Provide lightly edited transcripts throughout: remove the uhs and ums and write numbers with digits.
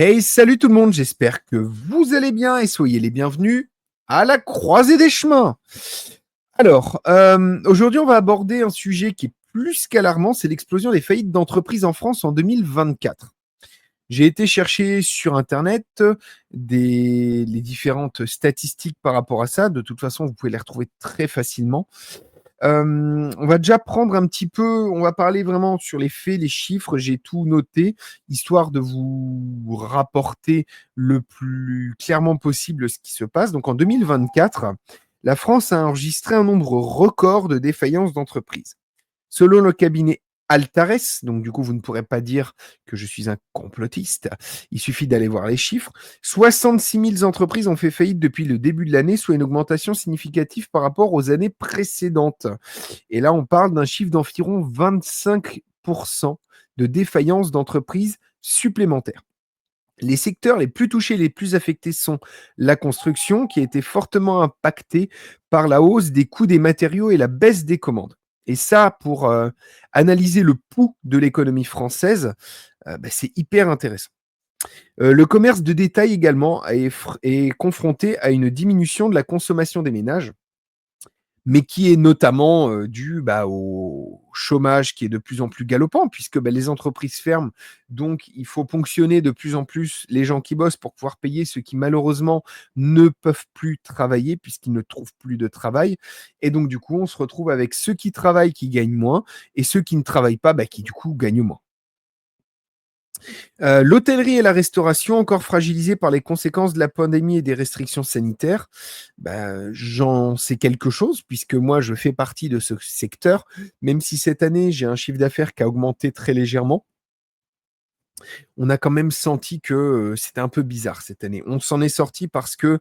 Hey, salut tout le monde, j'espère que vous allez bien et soyez les bienvenus à la croisée des chemins. Alors, aujourd'hui, on va aborder un sujet qui est plus qu'alarmant, c'est l'explosion des faillites d'entreprises en France en 2024. J'ai été chercher sur internet les différentes statistiques par rapport à ça. De toute façon, vous pouvez les retrouver très facilement. On va déjà prendre un petit peu, on va parler vraiment sur les faits, les chiffres. J'ai tout noté, histoire de vous rapporter le plus clairement possible ce qui se passe. Donc en 2024, la France a enregistré un nombre record de défaillances d'entreprises. Selon le cabinet Altares, donc du coup vous ne pourrez pas dire que je suis un complotiste, il suffit d'aller voir les chiffres, 66 000 entreprises ont fait faillite depuis le début de l'année, soit une augmentation significative par rapport aux années précédentes. Et là on parle d'un chiffre d'environ 25% de défaillances d'entreprises supplémentaires. Les secteurs les plus touchés, les plus affectés sont la construction, qui a été fortement impactée par la hausse des coûts des matériaux et la baisse des commandes. Et ça, pour analyser le pouls de l'économie française, c'est hyper intéressant. Le commerce de détail également est confronté à une diminution de la consommation des ménages, mais qui est notamment dû au chômage qui est de plus en plus galopant, puisque les entreprises ferment. Donc, il faut ponctionner de plus en plus les gens qui bossent pour pouvoir payer ceux qui, malheureusement, ne peuvent plus travailler, puisqu'ils ne trouvent plus de travail. Et donc, du coup, on se retrouve avec ceux qui travaillent qui gagnent moins, et ceux qui ne travaillent pas, qui, du coup, gagnent moins. L'hôtellerie et la restauration, encore fragilisées par les conséquences de la pandémie et des restrictions sanitaires, j'en sais quelque chose puisque moi je fais partie de ce secteur, même si cette année j'ai un chiffre d'affaires qui a augmenté très légèrement. On a quand même senti que c'était un peu bizarre cette année. On s'en est sorti parce que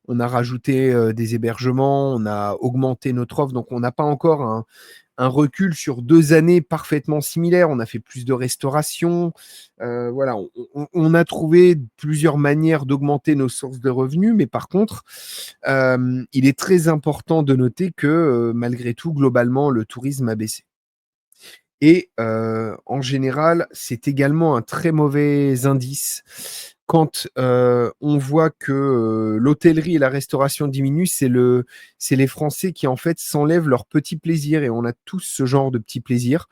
on a rajouté des hébergements, on a augmenté notre offre, donc on n'a pas encore un recul sur 2 années parfaitement similaires. On a fait plus de restauration. Voilà, on a trouvé plusieurs manières d'augmenter nos sources de revenus, mais par contre, il est très important de noter que, malgré tout, globalement, le tourisme a baissé. Et en général, c'est également un très mauvais indice quand, on voit que, l'hôtellerie et la restauration diminuent, c'est les Français qui, en fait, s'enlèvent leurs petits plaisirs et on a tous ce genre de petits plaisirs.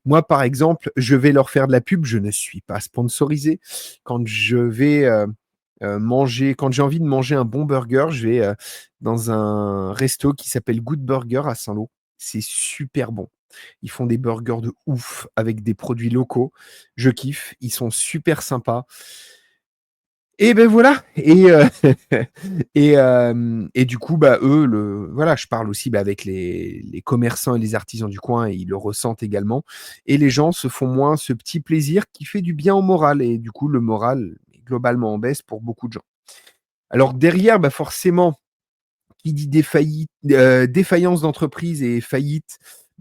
Moi, par exemple, je vais leur faire de la pub, je ne suis pas sponsorisé. Quand je vais, manger quand j'ai envie de manger un bon burger, je vais, dans un resto qui s'appelle Good Burger à Saint-Lô. C'est super bon. Ils font des burgers de ouf avec des produits locaux. Je kiffe, ils sont super sympas. Et ben voilà et du coup, eux, voilà, je parle aussi, avec les commerçants et les artisans du coin et ils le ressentent également et les gens se font moins ce petit plaisir qui fait du bien au moral et du coup, le moral est globalement en baisse pour beaucoup de gens. Alors derrière, forcément, qui dit défaillance d'entreprise et faillite,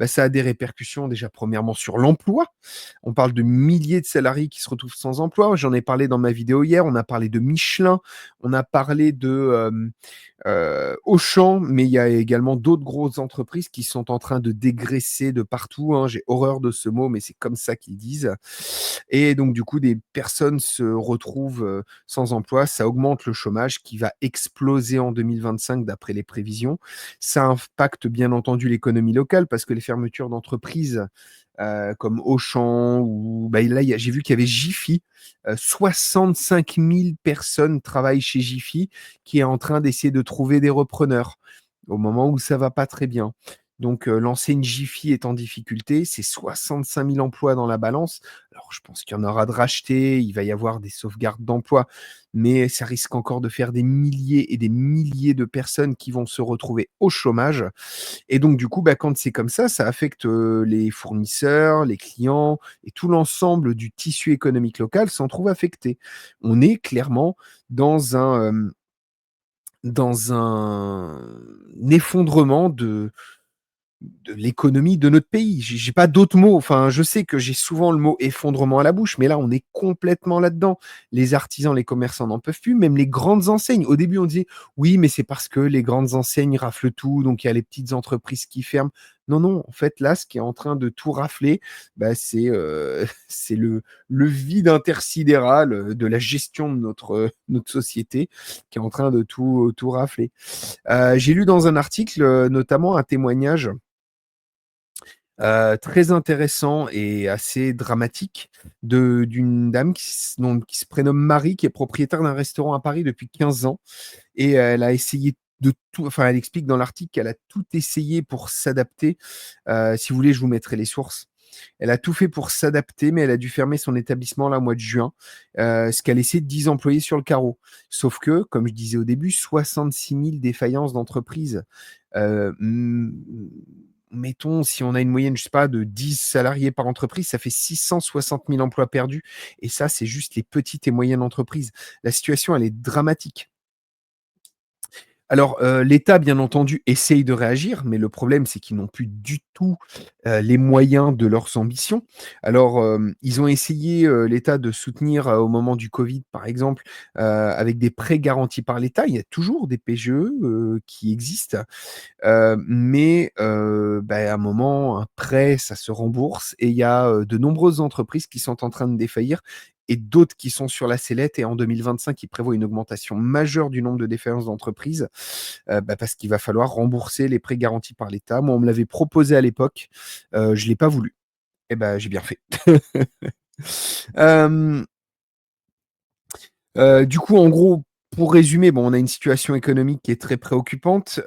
ça a des répercussions déjà premièrement sur l'emploi. On parle de milliers de salariés qui se retrouvent sans emploi. J'en ai parlé dans ma vidéo hier, on a parlé de Michelin, on a parlé de, Auchan, mais il y a également d'autres grosses entreprises qui sont en train de dégraisser de partout, hein. J'ai horreur de ce mot, mais c'est comme ça qu'ils disent et donc du coup, des personnes se retrouvent, sans emploi. Ça augmente le chômage qui va exploser en 2025 d'après les prévisions. Ça impacte bien entendu l'économie locale parce que les fermetures d'entreprises, comme Auchan ou là, j'ai vu qu'il y avait Jiffy, 65 000 personnes travaillent chez Jiffy qui est en train d'essayer de trouver des repreneurs au moment où ça va pas très bien. Donc, l'enseigne Jiffy est en difficulté, c'est 65 000 emplois dans la balance. Alors, je pense qu'il y en aura de rachetés, il va y avoir des sauvegardes d'emplois, mais ça risque encore de faire des milliers et des milliers de personnes qui vont se retrouver au chômage. Et donc, du coup, quand c'est comme ça affecte les fournisseurs, les clients et tout l'ensemble du tissu économique local s'en trouve affecté. On est clairement dans un effondrement de l'économie de notre pays. J'ai pas d'autres mots. Enfin, je sais que j'ai souvent le mot effondrement à la bouche, mais là, on est complètement là-dedans. Les artisans, les commerçants n'en peuvent plus, même les grandes enseignes. Au début, on disait oui, mais c'est parce que les grandes enseignes raflent tout, donc il y a les petites entreprises qui ferment. Non, non, en fait, là, ce qui est en train de tout rafler, bah, c'est, c'est le vide intersidéral, de la gestion de notre société qui est en train de tout rafler. J'ai lu dans un article, notamment un témoignage très intéressant et assez dramatique d'une dame qui se prénomme Marie, qui est propriétaire d'un restaurant à Paris depuis 15 ans et elle a essayé de tout, enfin, elle explique dans l'article qu'elle a tout essayé pour s'adapter. Si vous voulez, je vous mettrai les sources. Elle a tout fait pour s'adapter, mais elle a dû fermer son établissement là, au mois de juin, ce qui a laissé 10 employés sur le carreau. Sauf que, comme je disais au début, 66 000 défaillances d'entreprises. Mmh, mettons, si on a une moyenne, je sais pas, de 10 salariés par entreprise, ça fait 660 000 emplois perdus et ça, c'est juste les petites et moyennes entreprises. La situation, elle est dramatique. Alors, l'État, bien entendu, essaye de réagir, mais le problème, c'est qu'ils n'ont plus du tout, les moyens de leurs ambitions. Alors, ils ont essayé, l'État de soutenir, au moment du covid, par exemple, avec des prêts garantis par l'État. Il y a toujours des PGE, qui existent, mais à un moment, un prêt, ça se rembourse et il y a, de nombreuses entreprises qui sont en train de défaillir et d'autres qui sont sur la sellette et en 2025, ils prévoient une augmentation majeure du nombre de défaillances d'entreprises, parce qu'il va falloir rembourser les prêts garantis par l'État. Moi, on me l'avait proposé à l'époque, je l'ai pas voulu et ben, j'ai bien fait. Hem Du coup, en gros, pour résumer, bon, on a une situation économique qui est très préoccupante.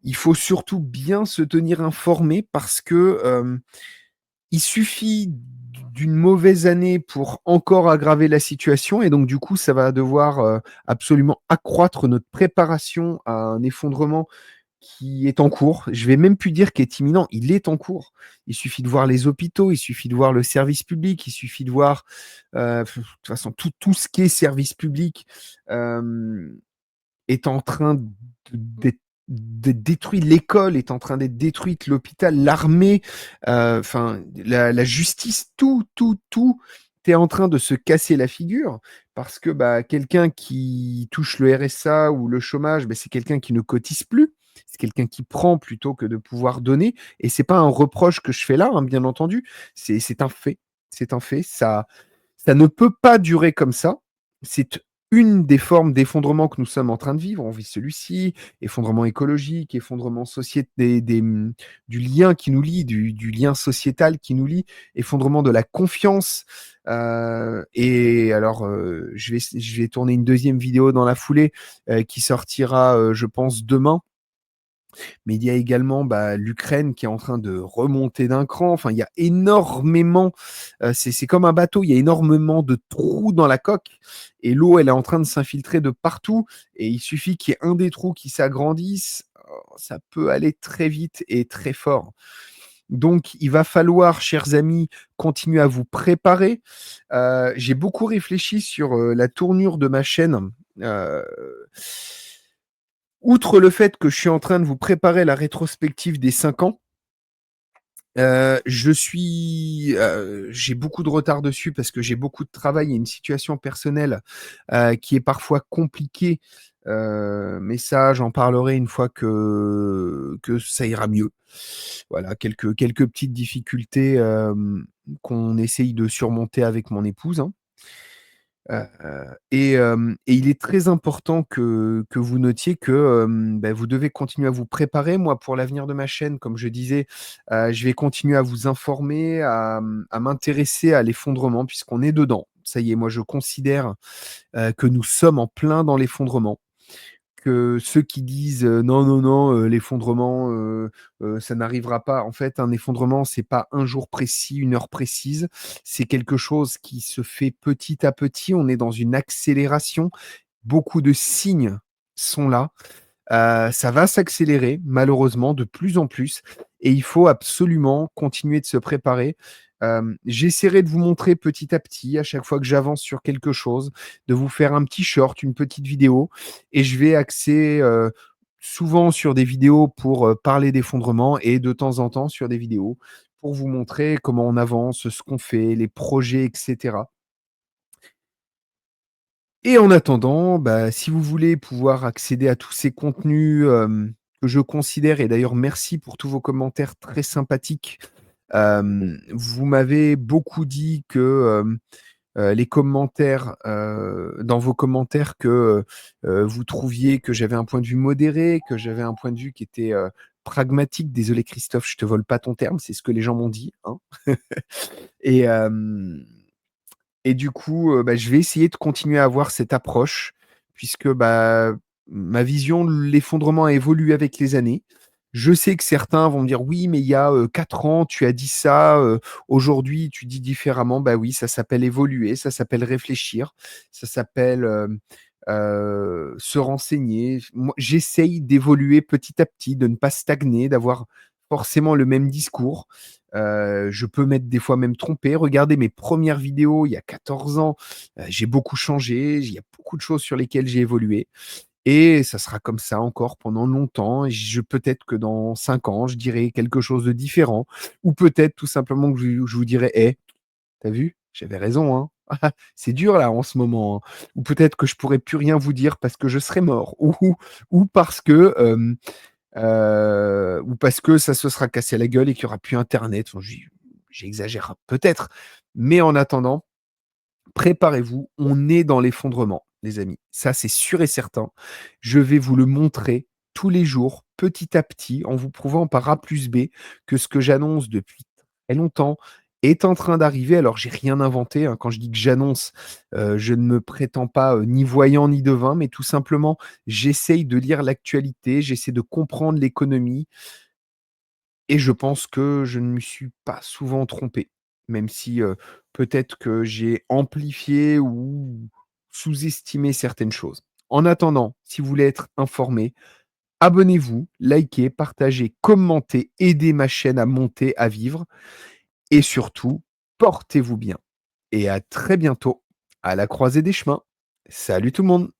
Il faut surtout bien se tenir informé parce que, il suffit d'une mauvaise année pour encore aggraver la situation et donc du coup, ça va devoir, absolument accroître notre préparation à un effondrement qui est en cours. Je vais même plus dire qu'il est imminent, il est en cours. Il suffit de voir les hôpitaux, il suffit de voir le service public, il suffit de voir, de toute façon tout ce qui est service public, hem, est en train d'être détruit. L'école est en train d'être détruite, l'hôpital, l'armée, enfin la justice, tout est en train de se casser la figure parce que, bah, quelqu'un qui touche le RSA ou le chômage, c'est quelqu'un qui ne cotise plus. C'est quelqu'un qui prend plutôt que de pouvoir donner et c'est pas un reproche que je fais là, hein, bien entendu. C'est un fait. C'est un fait. Ça ne peut pas durer comme ça. C'est une des formes d'effondrement que nous sommes en train de vivre. On vit celui-ci, effondrement écologique, effondrement du lien qui nous lie, du lien sociétal qui nous lie, effondrement de la confiance. Et alors, je vais tourner une deuxième vidéo dans la foulée qui sortira, je pense, demain, mais il y a également, l'Ukraine qui est en train de remonter d'un cran. Enfin, il y a énormément, c'est comme un bateau, il y a énormément de trous dans la coque et l'eau, elle est en train de s'infiltrer de partout et il suffit qu'il y ait un des trous qui s'agrandisse, ça peut aller très vite et très fort. Donc il va falloir, chers amis, continuer à vous préparer. J'ai beaucoup réfléchi sur, la tournure de ma chaîne, heu outre le fait que je suis en train de vous préparer la rétrospective des 5 ans, j'ai beaucoup de retard dessus parce que j'ai beaucoup de travail et une situation personnelle, qui est parfois compliquée, mais ça, j'en parlerai une fois que ça ira mieux. Voilà, quelques petites difficultés, qu'on essaye de surmonter avec mon épouse, hein. Et il est très important que vous notiez que, vous devez continuer à vous préparer. Moi, pour l'avenir de ma chaîne, comme je disais, je vais continuer à vous informer, à m'intéresser à l'effondrement puisqu'on est dedans. Ça y est, moi, je considère, que nous sommes en plein dans l'effondrement. Que ceux qui disent, «Non, non, non, l'effondrement, ça n'arrivera pas». En fait, un effondrement, c'est pas un jour précis, une heure précise. C'est quelque chose qui se fait petit à petit. On est dans une accélération. Beaucoup de signes sont là. Ça va s'accélérer malheureusement de plus en plus et il faut absolument continuer de se préparer. J'essaierai de vous montrer petit à petit, à chaque fois que j'avance sur quelque chose, de vous faire un petit short, une petite vidéo et je vais axer, souvent sur des vidéos pour, parler d'effondrement et de temps en temps sur des vidéos pour vous montrer comment on avance, ce qu'on fait, les projets et cetera. Et en attendant, si vous voulez pouvoir accéder à tous ces contenus, que je considère et d'ailleurs merci pour tous vos commentaires très sympathiques. Vous m'avez beaucoup dit que, les commentaires, dans vos commentaires que, vous trouviez que j'avais un point de vue modéré, que j'avais un point de vue qui était, pragmatique. Désolé Christophe, je te vole pas ton terme, c'est ce que les gens m'ont dit, hein. Et du coup, bah, je vais essayer de continuer à avoir cette approche puisque, bah, ma vision de l'effondrement a évolué avec les années. Je sais que certains vont me dire: «Oui, mais il y a, 4 ans, tu as dit ça, aujourd'hui, tu dis différemment». Bah, oui, ça s'appelle évoluer, ça s'appelle réfléchir, ça s'appelle, se renseigner. Moi, j'essaye d'évoluer petit à petit, de ne pas stagner, d'avoir forcément le même discours. Je peux m'être des fois même trompé. Regardez mes premières vidéos il y a 14 ans, j'ai beaucoup changé, il y a beaucoup de choses sur lesquelles j'ai évolué et ça sera comme ça encore pendant longtemps et je peut-être que dans 5 ans, je dirai quelque chose de différent ou peut-être tout simplement que je vous dirai: «Eh, tu vu? J'avais raison, hein. C'est dur là en ce moment, hein». Ou peut-être que je pourrais plus rien vous dire parce que je serai mort ou parce que, ou parce que ça se sera cassé la gueule et qu'il y aura plus internet. Enfin, j'exagère peut-être, mais en attendant, préparez-vous, on est dans l'effondrement, les amis. Ça, c'est sûr et certain. Je vais vous le montrer tous les jours, petit à petit, en vous prouvant par A plus B que ce que j'annonce depuis très longtemps est en train d'arriver. Alors, j'ai rien inventé, hein. Quand je dis que j'annonce, je ne me prétends pas, ni voyant ni devin, mais tout simplement, j'essaye de lire l'actualité, j'essaie de comprendre l'économie et je pense que je ne me suis pas souvent trompé, même si, peut-être que j'ai amplifié ou sous-estimé certaines choses. En attendant, si vous voulez être informé, abonnez-vous, likez, partagez, commentez, aidez ma chaîne à monter, à vivre et surtout, portez-vous bien et à très bientôt à la croisée des chemins. Salut tout le monde!